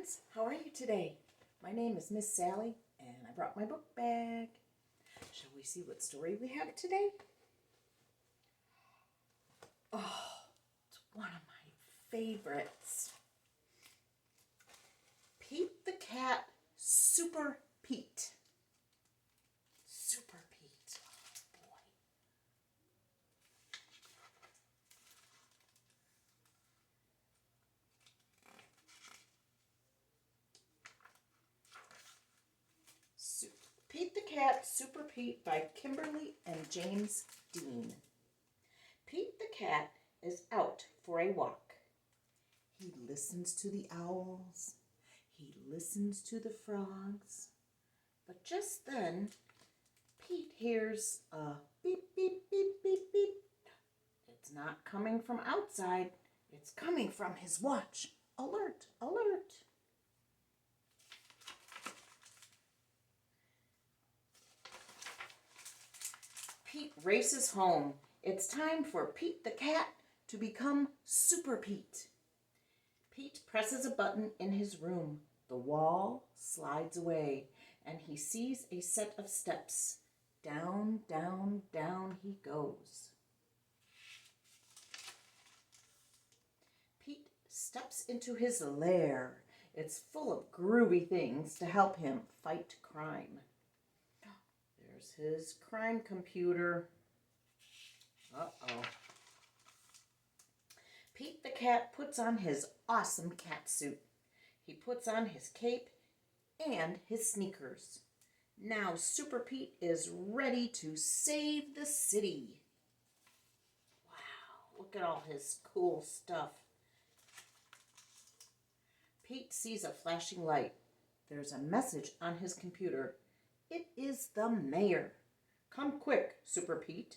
friends, how are you today? My name is Miss Sally, and I brought my book bag. Shall we see what story we have today? Oh, it's one of my favorites. Pete the Cat, Super Pete. Super Pete, oh boy. Pete the Cat, Super Pete by Kimberly and James Dean. Pete the cat is out for a walk. He listens to the owls. He listens to the frogs. But just then, Pete hears a beep, beep, beep, beep, beep. It's not coming from outside. It's coming from his watch. Alert, alert. Pete races home. It's time for Pete the cat to become Super Pete. Pete presses a button in his room. The wall slides away, and he sees a set of steps. Down, down, down he goes. Pete steps into his lair. It's full of groovy things to help him fight crime. There's his crime computer. Uh-oh. Pete the cat puts on his awesome cat suit. He puts on his cape and his sneakers. Now Super Pete is ready to save the city. Wow, look at all his cool stuff. Pete sees a flashing light. There's a message on his computer. It is the mayor. Come quick, Super Pete,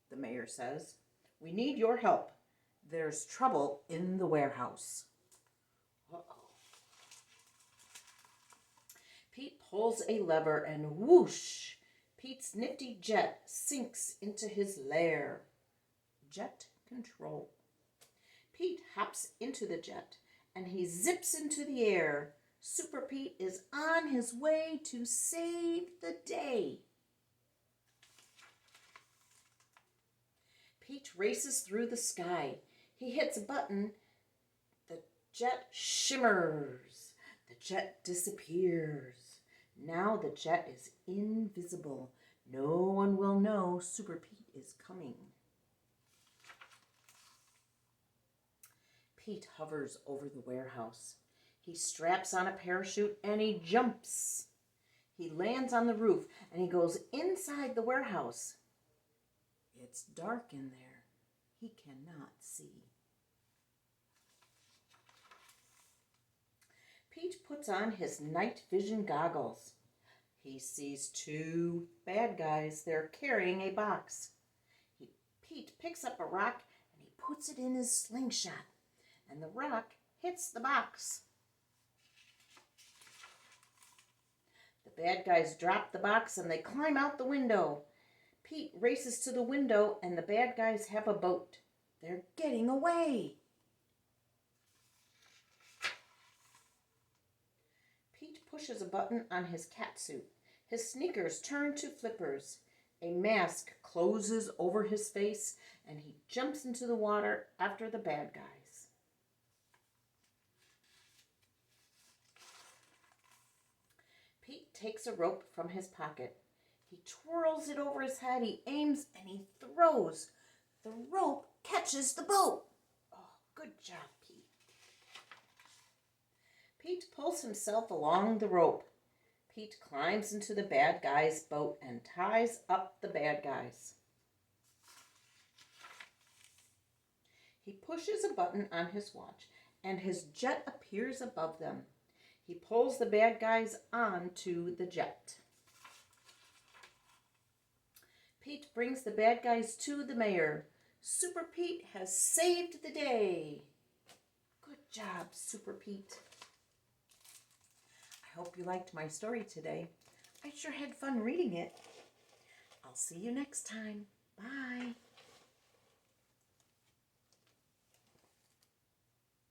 the mayor says. We need your help. There's trouble in the warehouse. Uh-oh. Pete pulls a lever and whoosh, Pete's nifty jet sinks into his lair. Jet control. Pete hops into the jet and he zips into the air. Super Pete is on his way to save the day. Pete races through the sky. He hits a button. The jet shimmers. The jet disappears. Now the jet is invisible. No one will know Super Pete is coming. Pete hovers over the warehouse. He straps on a parachute and he jumps. He lands on the roof and he goes inside the warehouse. It's dark in there. He cannot see. Pete puts on his night vision goggles. He sees two bad guys. They're carrying a box. Pete picks up a rock and he puts it in his slingshot. And the rock hits the box. The bad guys drop the box and they climb out the window. Pete races to the window and the bad guys have a boat. They're getting away. Pete pushes a button on his catsuit. His sneakers turn to flippers. A mask closes over his face and he jumps into the water after the bad guys. Pete takes a rope from his pocket. He twirls it over his head, he aims, and he throws. The rope catches the boat. Oh, good job, Pete. Pete pulls himself along the rope. Pete climbs into the bad guy's boat and ties up the bad guys. He pushes a button on his watch, and his jet appears above them. He pulls the bad guys onto the jet. Pete brings the bad guys to the mayor. Super Pete has saved the day. Good job, Super Pete. I hope you liked my story today. I sure had fun reading it. I'll see you next time. Bye.